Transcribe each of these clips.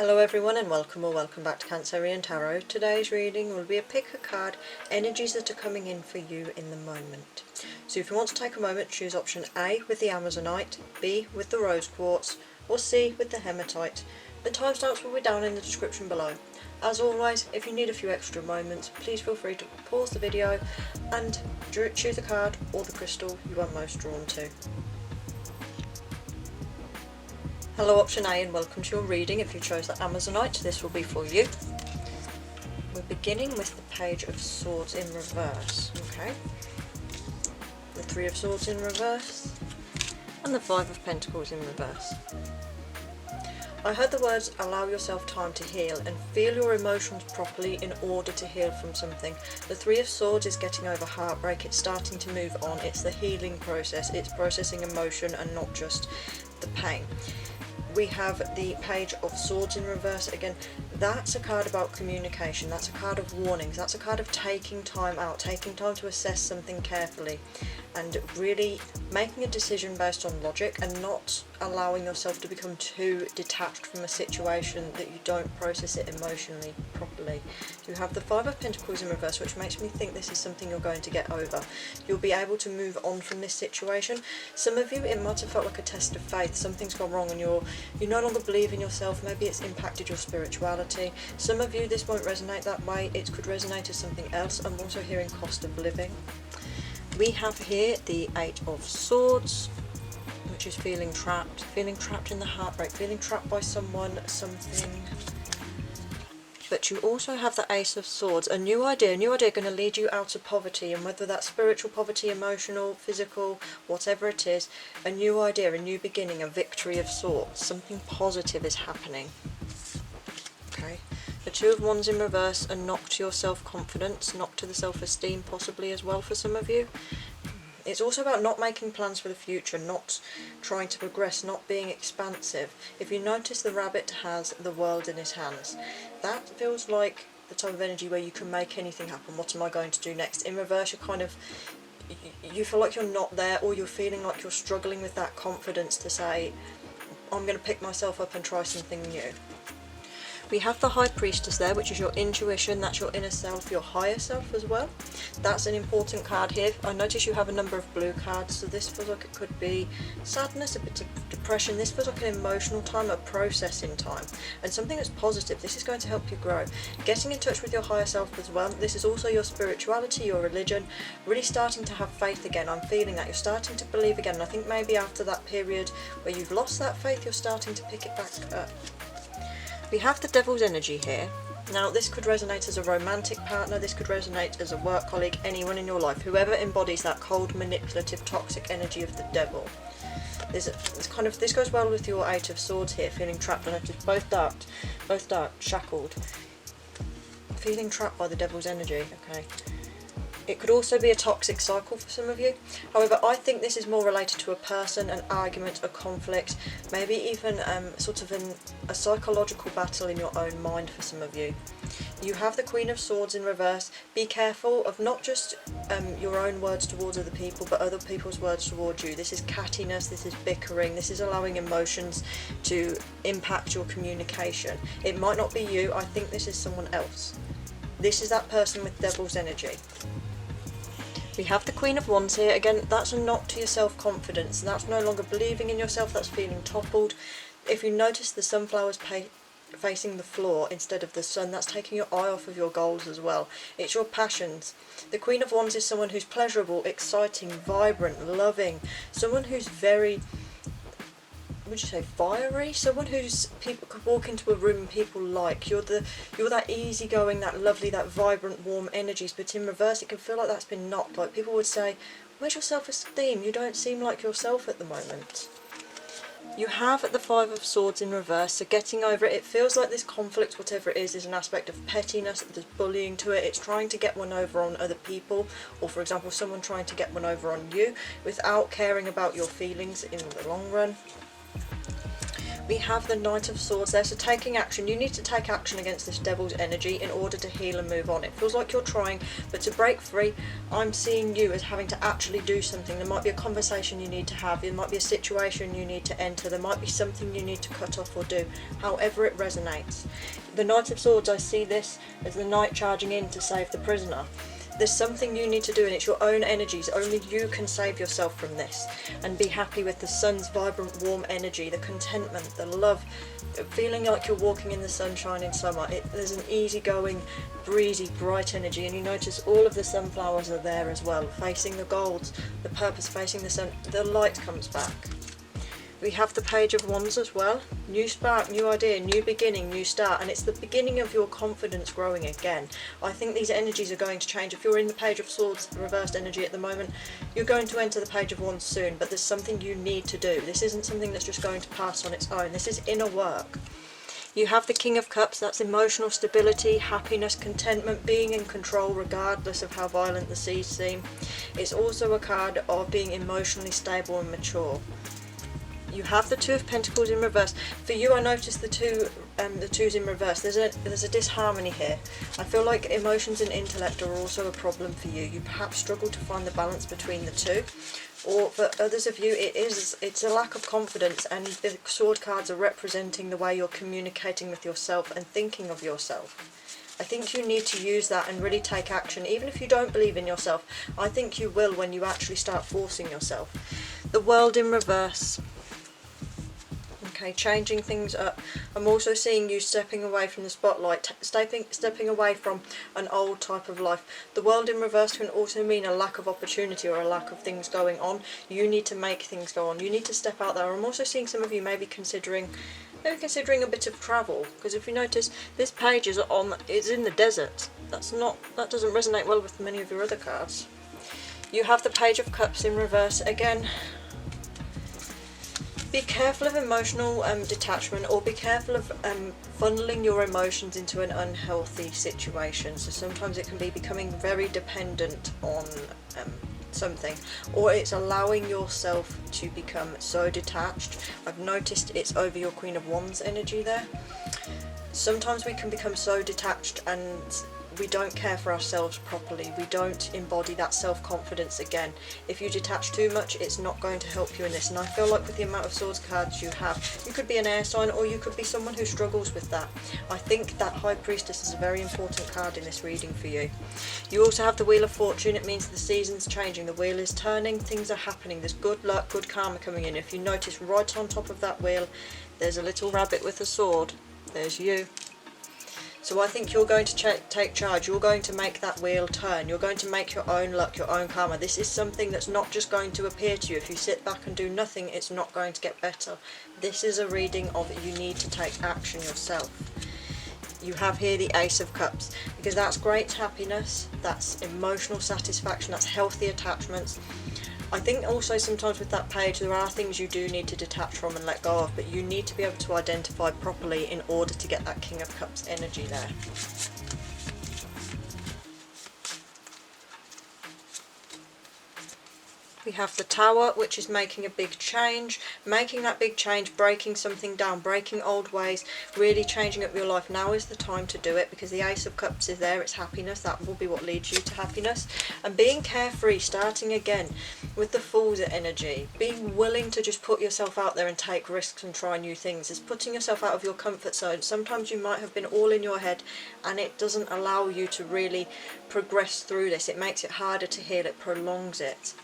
Hello everyone and welcome back to Cancerian Tarot. Today's reading will be a pick a card, energies that are coming in for you in the moment. So if you want to take a moment, choose option A with the Amazonite, B with the Rose Quartz, or C with the Hematite. The timestamps will be down in the description below. As always, if you need a few extra moments, please feel free to pause the video and choose the card or the crystal you are most drawn to. Hello option A and welcome to your reading. If you chose the Amazonite, this will be for you. We're beginning with the Page of Swords in reverse, okay? The Three of Swords in reverse, and the Five of Pentacles in reverse. I heard the words, allow yourself time to heal and feel your emotions properly in order to heal from something. The Three of Swords is getting over heartbreak, it's starting to move on, it's the healing process, it's processing emotion and not just the pain. We have the Page of Swords in reverse. Again, that's a card about communication, that's a card of warnings, that's a card of taking time out, taking time to assess something carefully and really making a decision based on logic and not allowing yourself to become too detached from a situation that you don't process it emotionally properly. You have the Five of Pentacles in reverse, which makes me think this is something you're going to get over. You'll be able to move on from this situation. Some of you, it might have felt like a test of faith. Something's gone wrong and you no longer believe in yourself. Maybe it's impacted your spirituality. Some of you, this won't resonate that way. It could resonate as something else. I'm also hearing cost of living. We have here the Eight of Swords, which is feeling trapped in the heartbreak, feeling trapped by someone, something. But you also have the Ace of Swords, a new idea going to lead you out of poverty, and whether that's spiritual poverty, emotional, physical, whatever it is, a new idea, a new beginning, a victory of sorts, something positive is happening. Okay. The Two of Wands in reverse, a knock to your self-confidence, knock to the self-esteem possibly as well for some of you. It's also about not making plans for the future, not trying to progress, not being expansive. If you notice, the rabbit has the world in his hands. That feels like the type of energy where you can make anything happen. What am I going to do next? In reverse, you feel like you're not there, or you're feeling like you're struggling with that confidence to say, I'm going to pick myself up and try something new. We have the High Priestess there, which is your intuition, that's your inner self, your higher self as well. That's an important card here. I notice you have a number of blue cards, so this feels like it could be sadness, a bit of depression. This feels like an emotional time, a processing time, and something that's positive. This is going to help you grow. Getting in touch with your higher self as well. This is also your spirituality, your religion, really starting to have faith again. I'm feeling that you're starting to believe again, and I think maybe after that period where you've lost that faith, you're starting to pick it back up. We have the Devil's energy here. Now this could resonate as a romantic partner, this could resonate as a work colleague, anyone in your life, whoever embodies that cold, manipulative, toxic energy of the devil. This goes well with your Eight of Swords here, feeling trapped, and it's both dark, shackled. Feeling trapped by the devil's energy, okay. It could also be a toxic cycle for some of you. However, I think this is more related to a person, an argument, a conflict, maybe even a psychological battle in your own mind for some of you. You have the Queen of Swords in reverse. Be careful of not just your own words towards other people, but other people's words towards you. This is cattiness, this is bickering, this is allowing emotions to impact your communication. It might not be you, I think this is someone else. This is that person with devil's energy. We have the Queen of Wands here. Again, that's a knock to your self-confidence. That's no longer believing in yourself, that's feeling toppled. If you notice the sunflowers facing the floor instead of the sun, that's taking your eye off of your goals as well. It's your passions. The Queen of Wands is someone who's pleasurable, exciting, vibrant, loving, someone who's very, would you say, fiery? Someone who's people could walk into a room and people like. You're that easygoing, that lovely, that vibrant, warm energies. But in reverse, it can feel like that's been knocked. Like people would say, "Where's your self-esteem? You don't seem like yourself at the moment." You have the Five of Swords in reverse, so getting over it. It feels like this conflict, whatever it is an aspect of pettiness, there's bullying to it, it's trying to get one over on other people, or for example, someone trying to get one over on you, without caring about your feelings in the long run. We have the Knight of Swords there, so taking action. You need to take action against this devil's energy in order to heal and move on. It feels like you're trying, but to break free, I'm seeing you as having to actually do something. There might be a conversation you need to have, there might be a situation you need to enter, there might be something you need to cut off or do, however it resonates. The Knight of Swords, I see this as the knight charging in to save the prisoner. There's something you need to do, and it's your own energies. Only you can save yourself from this and be happy with the sun's vibrant, warm energy, the contentment, the love, feeling like you're walking in the sunshine in summer. There's an easygoing, breezy, bright energy, and you notice all of the sunflowers are there as well, facing the golds, the purpose, facing the sun. The light comes back. We have the Page of Wands as well. New spark, new idea, new beginning, new start, and it's the beginning of your confidence growing again. I think these energies are going to change. If you're in the Page of Swords reversed energy at the moment, you're going to enter the Page of Wands soon, but there's something you need to do. This isn't something that's just going to pass on its own. This is inner work. You have the King of Cups. That's emotional stability, happiness, contentment, being in control regardless of how violent the seas seem. It's also a card of being emotionally stable and mature. You have the Two of Pentacles in reverse. For you, I noticed the twos in reverse. There's a disharmony here. I feel like emotions and intellect are also a problem for you. You perhaps struggle to find the balance between the two. Or for others of you, it's a lack of confidence, and the sword cards are representing the way you're communicating with yourself and thinking of yourself. I think you need to use that and really take action. Even if you don't believe in yourself, I think you will when you actually start forcing yourself. The World in reverse. Okay, changing things up. I'm also seeing you stepping away from the spotlight, stepping away from an old type of life. The World in reverse can also mean a lack of opportunity or a lack of things going on. You need to make things go on. You need to step out there. I'm also seeing some of you maybe considering a bit of travel, because if you notice, this page is in the desert. That doesn't resonate well with many of your other cards. You have the Page of Cups in reverse again. Be careful of emotional detachment, or be careful of funneling your emotions into an unhealthy situation. So sometimes it can be becoming very dependent on something, or it's allowing yourself to become so detached. I've noticed it's over your Queen of Wands energy there. Sometimes we can become so detached and we don't care for ourselves properly. We don't embody that self-confidence again. If you detach too much, it's not going to help you in this. And I feel like with the amount of swords cards you have, you could be an air sign, or you could be someone who struggles with that. I think that High Priestess is a very important card in this reading for you. You also have the Wheel of Fortune. It means the season's changing. The wheel is turning. Things are happening. There's good luck, good karma coming in. If you notice, right on top of that wheel, there's a little rabbit with a sword. There's you. So I think you're going to take charge. You're going to make that wheel turn. You're going to make your own luck, your own karma. This is something that's not just going to appear to you. If you sit back and do nothing, it's not going to get better. This is a reading of you need to take action yourself. You have here the Ace of Cups, because that's great happiness, that's emotional satisfaction, that's healthy attachments. I think also sometimes with that page there are things you do need to detach from and let go of, but you need to be able to identify properly in order to get that King of Cups energy there. We have the Tower, which is making a big change, breaking something down, breaking old ways, really changing up your life. Now is the time to do it, because the Ace of Cups is there, it's happiness, that will be what leads you to happiness. And being carefree, starting again with the Fool's energy, being willing to just put yourself out there and take risks and try new things. It's putting yourself out of your comfort zone. Sometimes you might have been all in your head and it doesn't allow you to really progress through this. It makes it harder to heal, it prolongs it.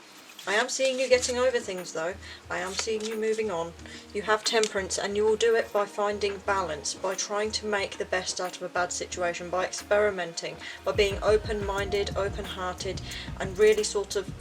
I am seeing you getting over things though. I am seeing you moving on. You have Temperance, and you will do it by finding balance, by trying to make the best out of a bad situation, by experimenting, by being open-minded, open-hearted, and really sort of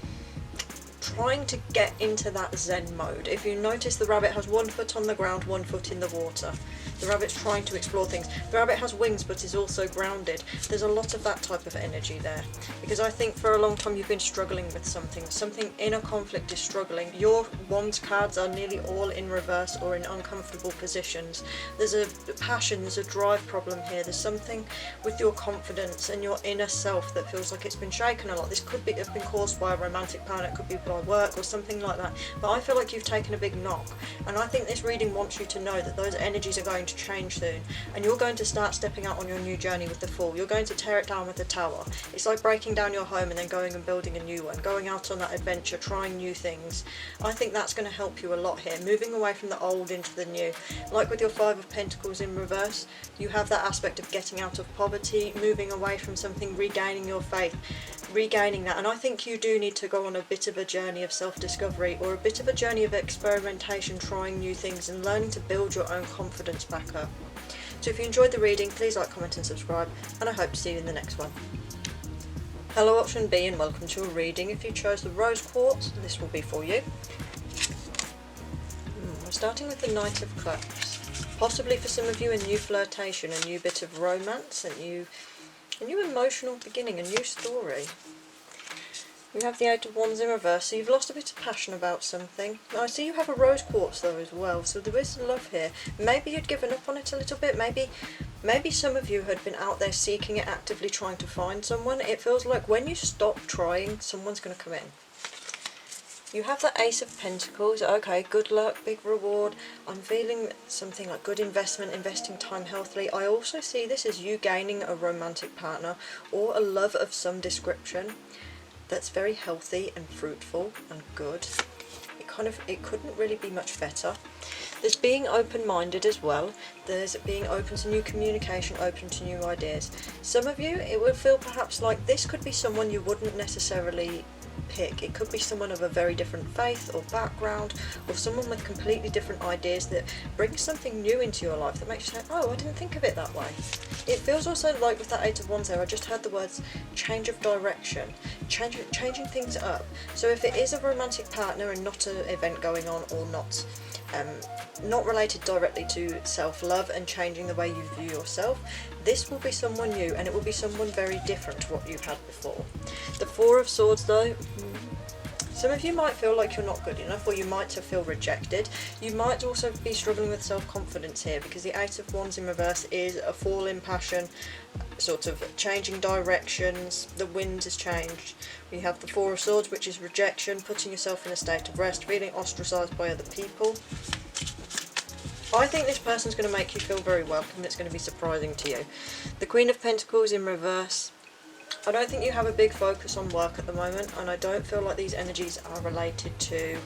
trying to get into that Zen mode. If you notice, the rabbit has one foot on the ground, one foot in the water. The rabbit's trying to explore things. The rabbit has wings but is also grounded. There's a lot of that type of energy there, because I think for a long time you've been struggling with something inner conflict is struggling. Your Wands cards are nearly all in reverse or in uncomfortable positions. There's a passion, there's a drive problem here. There's something with your confidence and your inner self that feels like it's been shaken a lot. This could have been caused by a romantic partner, it could be by work or something like that, but I feel like you've taken a big knock, and I think this reading wants you to know that those energies are going to change soon, and you're going to start stepping out on your new journey with the Fool. You're going to tear it down with the Tower. It's like breaking down your home and then going and building a new one, going out on that adventure, trying new things. I think that's going to help you a lot here, moving away from the old into the new. Like with your Five of Pentacles in reverse, you have that aspect of getting out of poverty, moving away from something, regaining your faith, regaining that. And I think you do need to go on a bit of a journey of self-discovery, or a bit of a journey of experimentation, trying new things and learning to build your own confidence back up. So if you enjoyed the reading, please like, comment and subscribe, and I hope to see you in the next one. Hello option B, and welcome to a reading. If you chose the Rose Quartz, this will be for you. We're starting with the Knight of Cups. Possibly for some of you a new flirtation, a new bit of romance, a new emotional beginning, a new story. We have the Eight of Wands in reverse, so you've lost a bit of passion about something. I see you have a Rose Quartz though as well, so there is love here. Maybe you'd given up on it a little bit, maybe some of you had been out there seeking it, actively trying to find someone. It feels like when you stop trying, someone's going to come in. You have the Ace of Pentacles. Okay, good luck, big reward. I'm feeling something like good investment, investing time healthily. I also see this as you gaining a romantic partner or a love of some description that's very healthy and fruitful and good. It couldn't really be much better. There's being open-minded as well. There's being open to new communication, open to new ideas. Some of you, it would feel perhaps like this could be someone you wouldn't necessarily pick. It could be someone of a very different faith or background, or someone with completely different ideas that brings something new into your life that makes you say, oh, I didn't think of it that way. It feels also like with that Eight of Wands there, I just heard the words change of direction, changing things up. So if it is a romantic partner and not an event going on, or not related directly to self-love and changing the way you view yourself, this will be someone new, and it will be someone very different to what you've had before. The Four of Swords though, some of you might feel like you're not good enough, or you might feel rejected. You might also be struggling with self-confidence here, because the Eight of Wands in reverse is a fall in passion, sort of changing directions. The wind has changed. We have the Four of Swords, which is rejection, putting yourself in a state of rest, feeling ostracised by other people. I think this person's going to make you feel very welcome. It's going to be surprising to you. The Queen of Pentacles in reverse. I don't think you have a big focus on work at the moment, and I don't feel like these energies are related to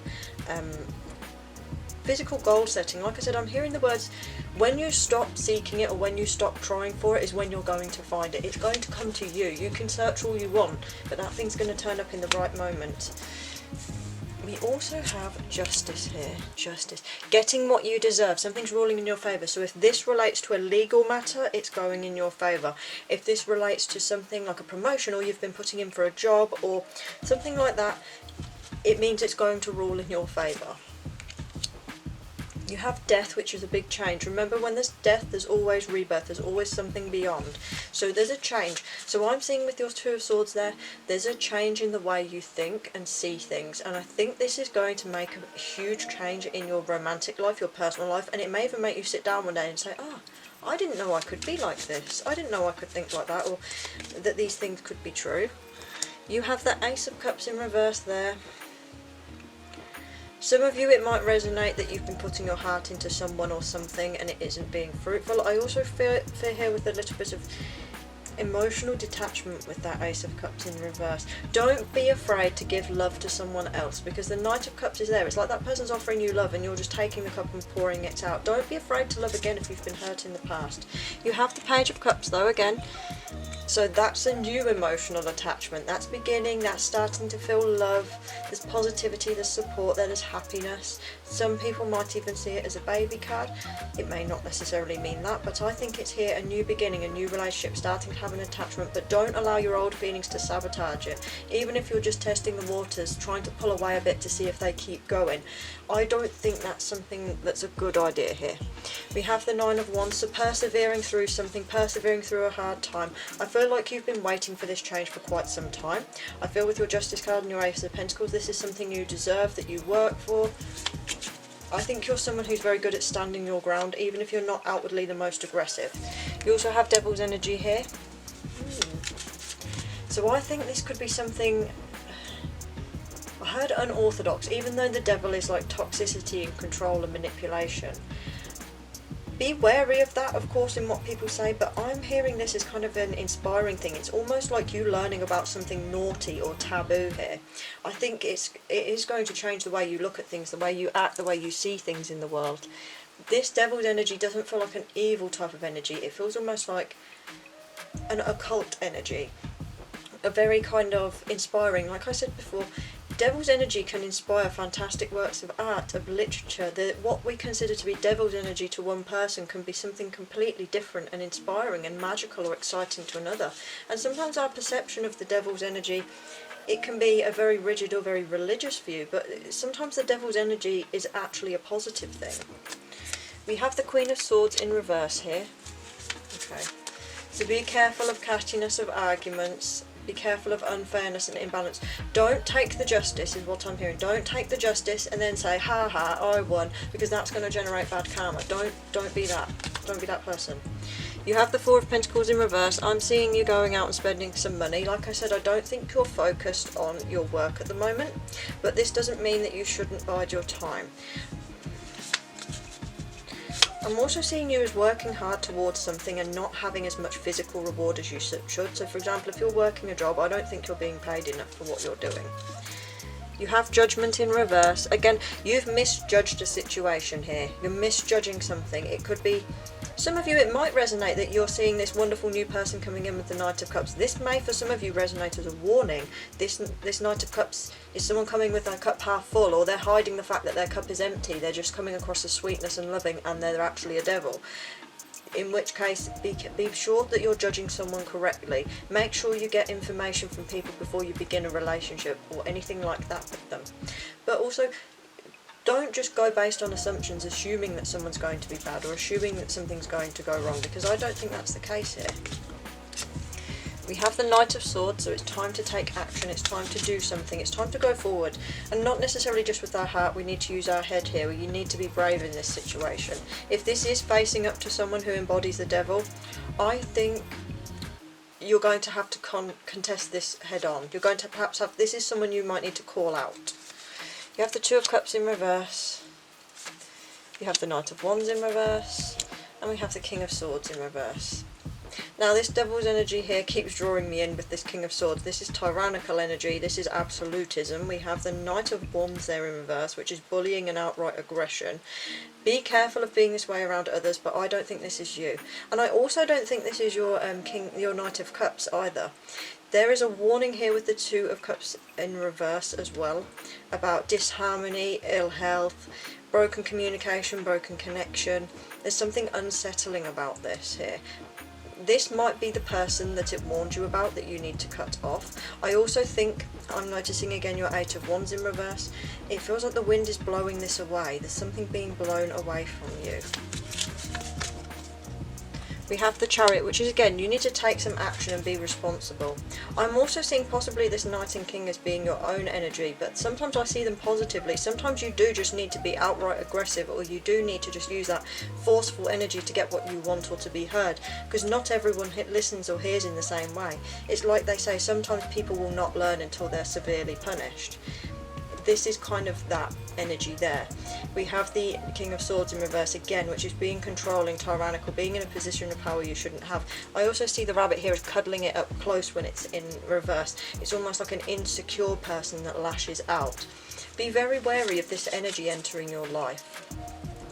physical goal setting. Like I said, I'm hearing the words, when you stop seeking it or when you stop trying for it is when you're going to find it. It's going to come to you. You can search all you want, but that thing's going to turn up in the right moment. We also have justice here. Justice. Getting what you deserve. Something's ruling in your favour. So if this relates to a legal matter, it's going in your favour. If this relates to something like a promotion, or you've been putting in for a job or something like that, it means it's going to rule in your favour. You have death, which is a big change. Remember, when there's death, there's always rebirth. There's always something beyond. So there's a change. So I'm seeing with your Two of Swords there, there's a change in the way you think and see things. And I think this is going to make a huge change in your romantic life, your personal life. And it may even make you sit down one day and say, oh, I didn't know I could be like this. I didn't know I could think like that, or that these things could be true. You have the Ace of Cups in reverse there. Some of you, it might resonate that you've been putting your heart into someone or something and it isn't being fruitful. I also feel here with a little bit of emotional detachment with that Ace of Cups in reverse. Don't be afraid to give love to someone else, because the Knight of Cups is there. It's like that person's offering you love and you're just taking the cup and pouring it out. Don't be afraid to love again if you've been hurt in the past. You have the Page of Cups though again. So that's a new emotional attachment. That's beginning, that's starting to feel love, there's positivity, there's support, there's happiness. Some people might even see it as a baby card. It may not necessarily mean that, but I think it's here, a new beginning, a new relationship, starting to have an attachment. But don't allow your old feelings to sabotage it. Even if you're just testing the waters, trying to pull away a bit to see if they keep going, I don't think that's something that's a good idea here. We have the Nine of Wands, so persevering through something, persevering through a hard time. I feel like you've been waiting for this change for quite some time. I feel with your Justice card and your Ace of Pentacles, this is something you deserve, that you work for. I think you're someone who's very good at standing your ground, even if you're not outwardly the most aggressive. You also have Devil's energy here. So I think this could be something, I heard unorthodox, even though the devil is like toxicity and control and manipulation. Be wary of that, of course, in what people say, but I'm hearing this as kind of an inspiring thing. It's almost like you learning about something naughty or taboo here. I think it is going to change the way you look at things, the way you act, the way you see things in the world. This devil's energy doesn't feel like an evil type of energy. It feels almost like an occult energy. A very kind of inspiring, like I said before, devil's energy can inspire fantastic works of art, of literature. What we consider to be devil's energy to one person can be something completely different and inspiring and magical or exciting to another. And sometimes our perception of the devil's energy, it can be a very rigid or very religious view, but sometimes the devil's energy is actually a positive thing. We have the Queen of Swords in reverse here. Okay, so be careful of cattiness of arguments. Be careful of unfairness and imbalance. Don't take the justice, is what I'm hearing. Don't take the justice and then say, ha ha, I won, because that's going to generate bad karma. Don't be that. Don't be that person. You have the Four of Pentacles in reverse. I'm seeing you going out and spending some money. Like I said, I don't think you're focused on your work at the moment, but this doesn't mean that you shouldn't bide your time. I'm also seeing you as working hard towards something and not having as much physical reward as you should. So for example, if you're working a job, I don't think you're being paid enough for what you're doing. You have Judgment in reverse. Again, you've misjudged a situation here. You're misjudging something. It could be, some of you, it might resonate that you're seeing this wonderful new person coming in with the Knight of Cups. This may, for some of you, resonate as a warning. This Knight of Cups is someone coming with their cup half full, or they're hiding the fact that their cup is empty. They're just coming across as sweetness and loving, and they're actually a devil. In which case, be sure that you're judging someone correctly. Make sure you get information from people before you begin a relationship or anything like that with them. But also, don't just go based on assumptions, assuming that someone's going to be bad or assuming that something's going to go wrong, because I don't think that's the case here. We have the Knight of Swords, so it's time to take action, it's time to do something, it's time to go forward. And not necessarily just with our heart, we need to use our head here. You need to be brave in this situation. If this is facing up to someone who embodies the devil, I think you're going to have to contest this head on. You're going to perhaps have, this is someone you might need to call out. You have the Two of Cups in reverse, you have the Knight of Wands in reverse, and we have the King of Swords in reverse. Now this devil's energy here keeps drawing me in with this King of Swords. This is tyrannical energy, this is absolutism. We have the Knight of Wands there in reverse, which is bullying and outright aggression. Be careful of being this way around others, but I don't think this is you. And I also don't think this is your your Knight of Cups either. There is a warning here with the Two of Cups in reverse as well, about disharmony, ill health, broken communication, broken connection. There's something unsettling about this here. This might be the person that it warned you about that you need to cut off. I also think, I'm noticing again your Eight of Wands in reverse. It feels like the wind is blowing this away. There's something being blown away from you. We have the Chariot, which is again, you need to take some action and be responsible. I'm also seeing possibly this Knight and King as being your own energy, but sometimes I see them positively. Sometimes you do just need to be outright aggressive, or you do need to just use that forceful energy to get what you want or to be heard, because not everyone listens or hears in the same way. It's like they say, sometimes people will not learn until they're severely punished. This is kind of that energy there. We have the King of Swords in reverse again, which is being controlling, tyrannical, being in a position of power you shouldn't have. I also see the Rabbit here as cuddling it up close when it's in reverse. It's almost like an insecure person that lashes out. Be very wary of this energy entering your life.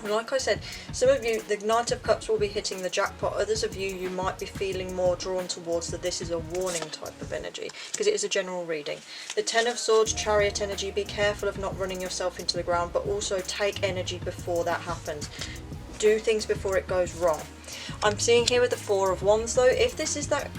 And like I said, some of you, the Knight of Cups will be hitting the jackpot. Others of you, you might be feeling more drawn towards that this is a warning type of energy, because it is a general reading. The Ten of Swords, Chariot energy, be careful of not running yourself into the ground, but also take energy before that happens. Do things before it goes wrong. I'm seeing here with the Four of Wands though, if this is that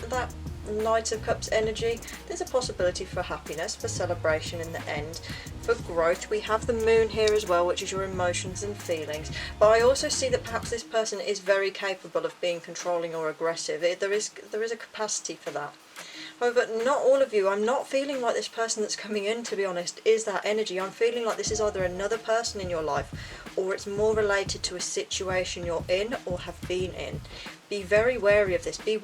Knight of Cups energy, there's a possibility for happiness, for celebration in the end, for growth. We have the Moon here as well, which is your emotions and feelings, but I also see that perhaps this person is very capable of being controlling or aggressive. There is a capacity for that. However, not all of you. I'm not feeling like this person that's coming in, to be honest, is that energy. I'm feeling like this is either another person in your life, or it's more related to a situation you're in or have been in. Be very wary of this. Be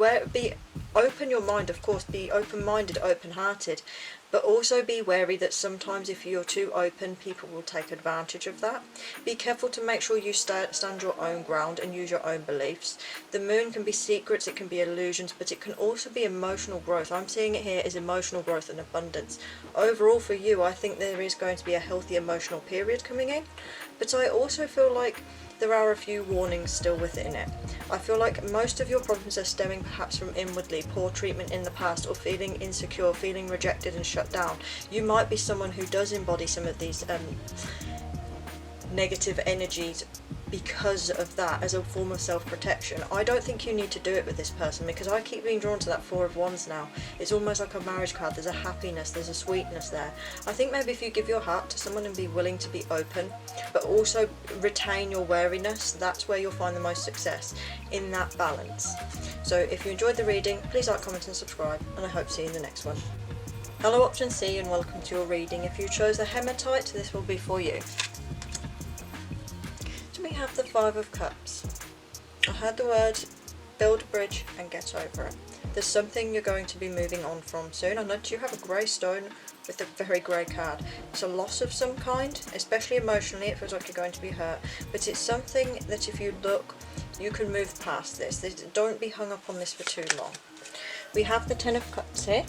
open your mind, of course, be open-minded, open-hearted, but also be wary that sometimes if you're too open, people will take advantage of that. Be careful to make sure you stand your own ground and use your own beliefs. The Moon can be secrets, it can be illusions, but it can also be emotional growth. I'm seeing it here as emotional growth and abundance. Overall for you, I think there is going to be a healthy emotional period coming in, but I also feel like there are a few warnings still within it. I feel like most of your problems are stemming perhaps from inwardly, poor treatment in the past, or feeling insecure, feeling rejected and shut down. You might be someone who does embody some of these negative energies because of that, as a form of self-protection. I don't think you need to do it with this person, because I keep being drawn to that Four of Wands now. It's almost like a marriage card. There's a happiness, there's a sweetness there. I think maybe if you give your heart to someone and be willing to be open, but also retain your wariness, that's where you'll find the most success, in that balance. So if you enjoyed the reading, please like, comment and subscribe, and I hope to see you in the next one. Hello option C, and welcome to your reading. If you chose the Hematite, this will be for you. We have the Five of Cups. I heard the words build a bridge and get over it. There's something you're going to be moving on from soon. I notice you have a grey stone with a very grey card. It's a loss of some kind, especially emotionally. It feels like you're going to be hurt, but it's something that if you look, you can move past this. Don't be hung up on this for too long. We have the Ten of Cups here.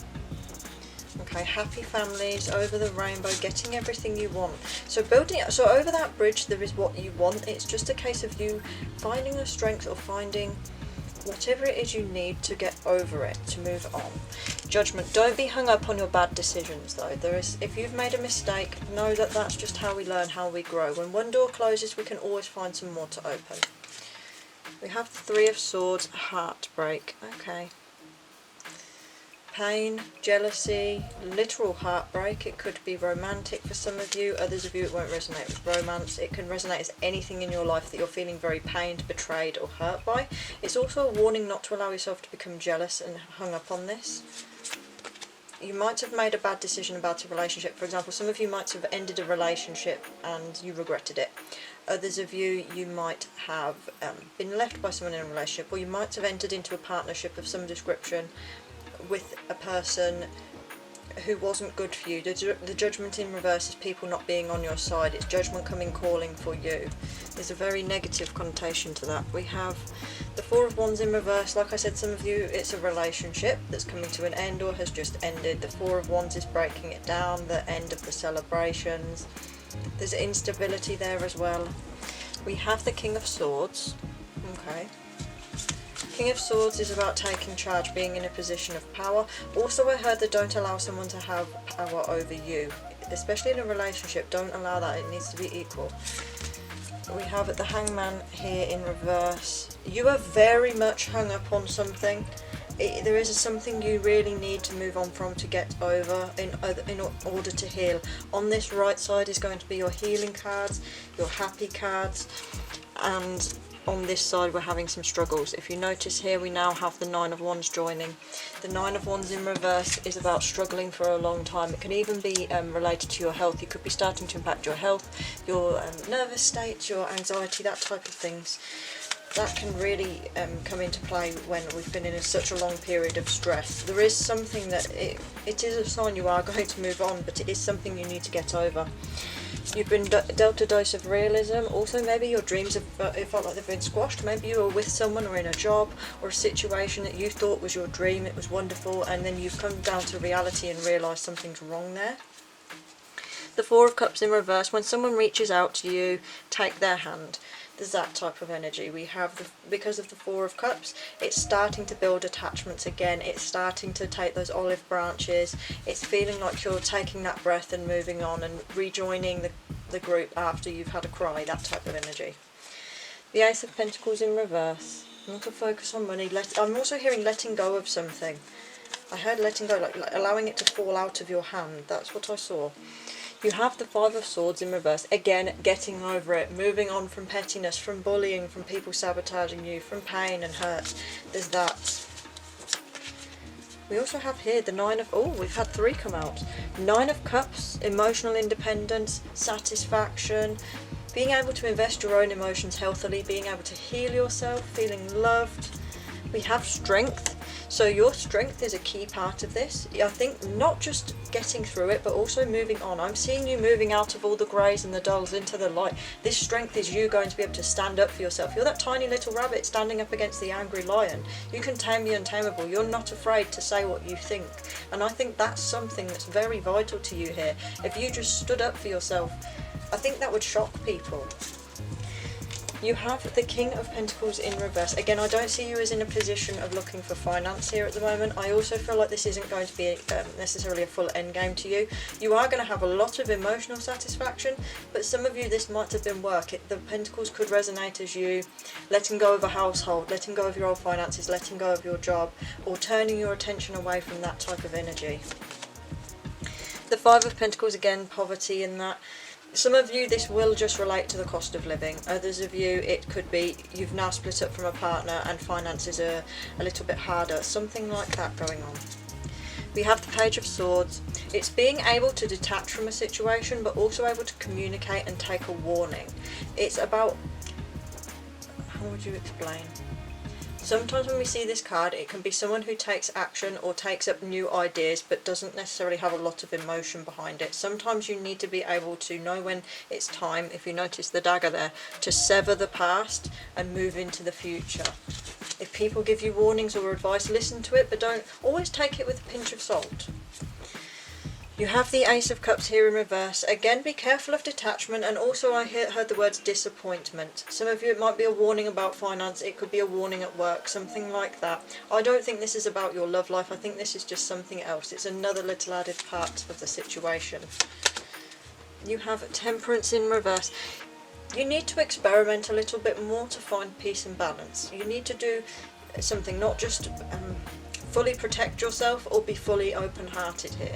Okay, happy families, over the rainbow, getting everything you want. So over that bridge there is what you want. It's just a case of you finding the strength or finding whatever it is you need to get over it, to move on. Judgment. Don't be hung up on your bad decisions though. If you've made a mistake, know that that's just how we learn, how we grow. When one door closes, we can always find some more to open. We have the Three of Swords, heartbreak. Okay. Pain, jealousy, literal heartbreak. It could be romantic for some of you. Others of you it won't resonate with romance. It can resonate as anything in your life that you're feeling very pained, betrayed or hurt by. It's also a warning not to allow yourself to become jealous and hung up on this. You might have made a bad decision about a relationship. For example, some of you might have ended a relationship and you regretted it. Others of you, you might have been left by someone in a relationship, or you might have entered into a partnership of some description with a person who wasn't good for you. The Judgment in reverse is people not being on your side. It's judgment coming calling for you. There's a very negative connotation to that. We have the Four of Wands in reverse. Like I said, some of you, it's a relationship that's coming to an end or has just ended. The Four of Wands is breaking it down, the end of the celebrations. There's instability there as well. We have the King of Swords. Okay. King of Swords is about taking charge, being in a position of power. Also, I heard that don't allow someone to have power over you, especially in a relationship. Don't allow that. It needs to be equal. We have the Hangman here in reverse. You are very much hung up on something. There is something you really need to move on from, to get over in order to heal. On this right side is going to be your healing cards, your happy cards, and on this side we're having some struggles. If you notice here, we now have the Nine of Wands joining. The Nine of Wands in reverse is about struggling for a long time. It can even be related to your health. You could be starting to impact your health, your nervous state, your anxiety, that type of things. That can really come into play when we've been in such a long period of stress. There is something that it is a sign you are going to move on, but it is something you need to get over. You've been dealt a dose of realism. Also, maybe your dreams have it felt like they've been squashed. Maybe you were with someone or in a job or a situation that you thought was your dream, it was wonderful, and then you've come down to reality and realised something's wrong there. The Four of Cups in reverse. When someone reaches out to you, take their hand. There's that type of energy. We have, because of the Four of Cups, it's starting to build attachments again. It's starting to take those olive branches. It's feeling like you're taking that breath and moving on and rejoining the group after you've had a cry, that type of energy. The Ace of Pentacles in reverse. Not to focus on money. I'm also hearing letting go of something. I heard letting go, like allowing it to fall out of your hand. That's what I saw. You have the Five of Swords in reverse. Again, getting over it, moving on from pettiness, from bullying, from people sabotaging you, from pain and hurt. There's that. We also have here the Nine of... Oh, we've had 3 come out. Nine of Cups, emotional independence, satisfaction, being able to invest your own emotions healthily, being able to heal yourself, feeling loved. We have strength. So your strength is a key part of this. I think not just getting through it, but also moving on. I'm seeing you moving out of all the greys and the dulls into the light. This strength is you going to be able to stand up for yourself. You're that tiny little rabbit standing up against the angry lion. You can tame the untamable. You're not afraid to say what you think. And I think that's something that's very vital to you here. If you just stood up for yourself, I think that would shock people. You have the King of Pentacles in reverse. Again, I don't see you as in a position of looking for finance here at the moment. I also feel like this isn't going to be necessarily a full end game to you. You are going to have a lot of emotional satisfaction, but some of you, this might have been work. The Pentacles could resonate as you letting go of a household, letting go of your old finances, letting go of your job, or turning your attention away from that type of energy. The Five of Pentacles, again, poverty in that. Some of you, this will just relate to the cost of living. Others of you, it could be you've now split up from a partner and finances are a little bit harder. Something like that going on. We have the Page of Swords. It's being able to detach from a situation, but also able to communicate and take a warning. It's about, how would you explain? Sometimes when we see this card, it can be someone who takes action or takes up new ideas but doesn't necessarily have a lot of emotion behind it. Sometimes you need to be able to know when it's time, if you notice the dagger there, to sever the past and move into the future. If people give you warnings or advice, listen to it, but don't always take it with a pinch of salt. You have the Ace of Cups here in reverse. Again, be careful of detachment, and also I heard the words disappointment. Some of you, it might be a warning about finance, it could be a warning at work, something like that. I don't think this is about your love life, I think this is just something else. It's another little added part of the situation. You have Temperance in reverse. You need to experiment a little bit more to find peace and balance. You need to do something, not just fully protect yourself or be fully open-hearted here.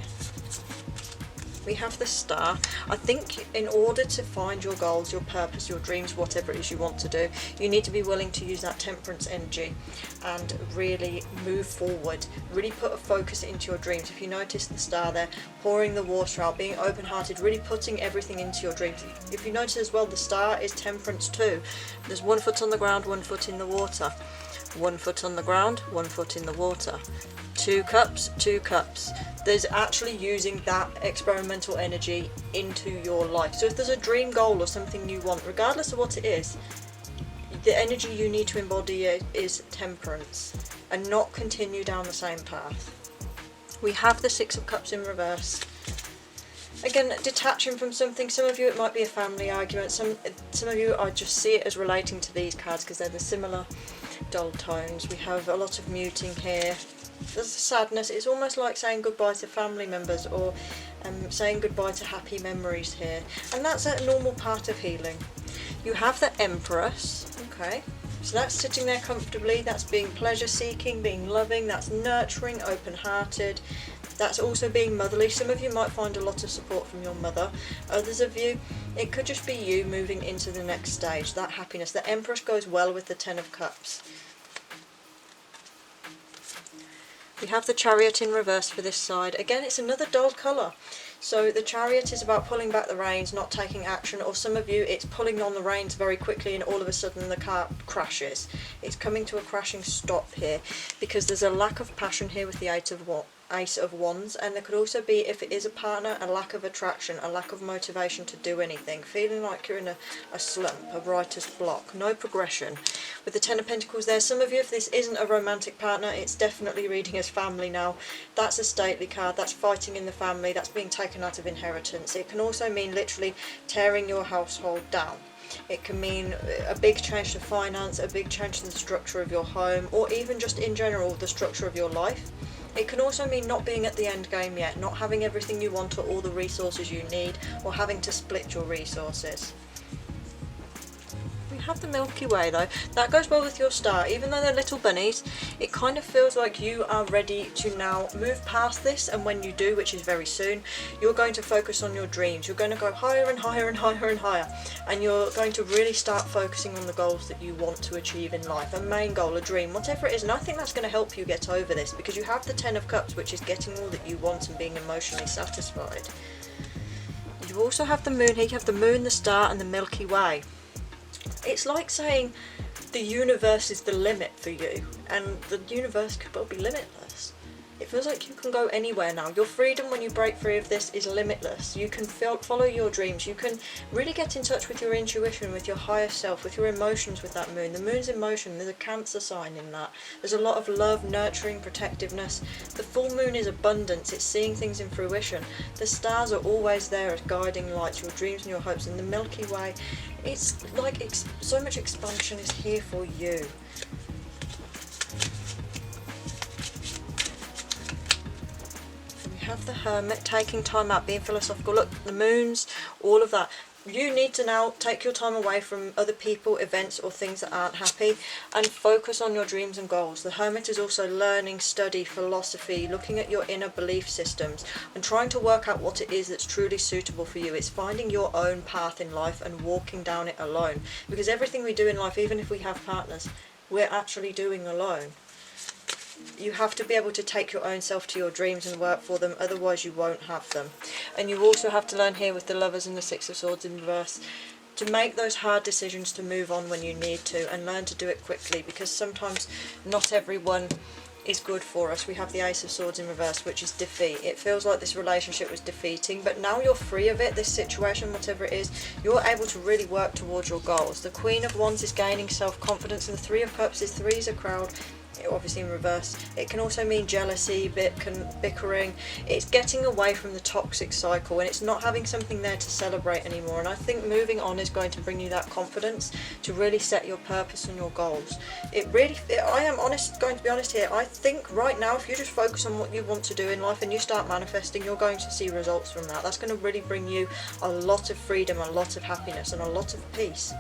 We have the Star. I think in order to find your goals, your purpose, your dreams, whatever it is you want to do, you need to be willing to use that temperance energy and really move forward. Really put a focus into your dreams. If you notice the Star there, pouring the water out, being open-hearted, really putting everything into your dreams. If you notice as well, the Star is temperance too. There's 1 foot on the ground, 1 foot in the water. 1 foot on the ground, 1 foot in the water. 2 cups, 2 cups. There's actually using that experimental energy into your life. So if there's a dream goal or something you want, regardless of what it is, the energy you need to embody is temperance and not continue down the same path. We have the Six of Cups in reverse. Again, detaching from something. Some of you, it might be a family argument. Some of you, I just see it as relating to these cards because they're the similar dull tones. We have a lot of muting here. There's a sadness. It's almost like saying goodbye to family members or saying goodbye to happy memories here. And that's a normal part of healing. You have the Empress. Okay. So that's sitting there comfortably. That's being pleasure-seeking, being loving. That's nurturing, open-hearted. That's also being motherly. Some of you might find a lot of support from your mother. Others of you, it could just be you moving into the next stage. That happiness. The Empress goes well with the Ten of Cups. We have the Chariot in reverse for this side. Again, it's another dull colour. So the Chariot is about pulling back the reins, not taking action, or some of you, it's pulling on the reins very quickly and all of a sudden the car crashes. It's coming to a crashing stop here because there's a lack of passion here with the Ace of Wands, and there could also be, if it is a partner, a lack of attraction, a lack of motivation to do anything, feeling like you're in a slump, a writer's block, no progression. With the Ten of Pentacles there, some of you, if this isn't a romantic partner, it's definitely reading as family now. That's a stately card, that's fighting in the family, that's being taken out of inheritance. It can also mean literally tearing your household down. It can mean a big change to finance, a big change to the structure of your home, or even just in general the structure of your life. It can also mean not being at the end game yet, not having everything you want or all the resources you need, or having to split your resources. We have the Milky Way though. That goes well with your star. Even though they're little bunnies, it kind of feels like you are ready to now move past this, and when you do, which is very soon, you're going to focus on your dreams. You're going to go higher and higher and higher and higher, and you're going to really start focusing on the goals that you want to achieve in life. A main goal, a dream, whatever it is. And I think that's going to help you get over this, because you have the Ten of Cups, which is getting all that you want and being emotionally satisfied. You also have the Moon here. You have the Moon, the Star, and the Milky Way. It's like saying the universe is the limit for you, and the universe could well be limitless. It feels like you can go anywhere now. Your freedom when you break free of this is limitless. You can follow your dreams. You can really get in touch with your intuition, with your higher self, with your emotions with that moon. The moon's emotion, there's a Cancer sign in that. There's a lot of love, nurturing, protectiveness. The full moon is abundance. It's seeing things in fruition. The stars are always there as guiding lights, your dreams and your hopes. And the Milky Way, it's like so much expansion is here for you. Have the Hermit, taking time out, being philosophical. Look, the moons, all of that. You need to now take your time away from other people, events, or things that aren't happy, and focus on your dreams and goals. The Hermit is also learning, study, philosophy, looking at your inner belief systems, and trying to work out what it is that's truly suitable for you. It's finding your own path in life and walking down it alone. Because everything we do in life, even if we have partners, we're actually doing alone. You have to be able to take your own self to your dreams and work for them, otherwise you won't have them. And you also have to learn here with the Lovers and the Six of Swords in reverse to make those hard decisions, to move on when you need to, and learn to do it quickly, because sometimes not everyone is good for us. We have the Ace of Swords in reverse, which is defeat. It feels like this relationship was defeating, but now you're free of it, this situation, whatever it is, you're able to really work towards your goals. The Queen of Wands is gaining self-confidence, and the Three of Cups is three's a crowd, obviously in reverse. It can also mean jealousy, bickering. It's getting away from the toxic cycle, and it's not having something there to celebrate anymore. And I think moving on is going to bring you that confidence to really set your purpose and your goals. I am going to be honest here, I think right now if you just focus on what you want to do in life and you start manifesting, you're going to see results from that. That's going to really bring you a lot of freedom, a lot of happiness, and a lot of peace.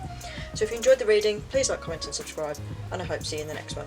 So if you enjoyed the reading, please like, comment and subscribe, and I hope to see you in the next one.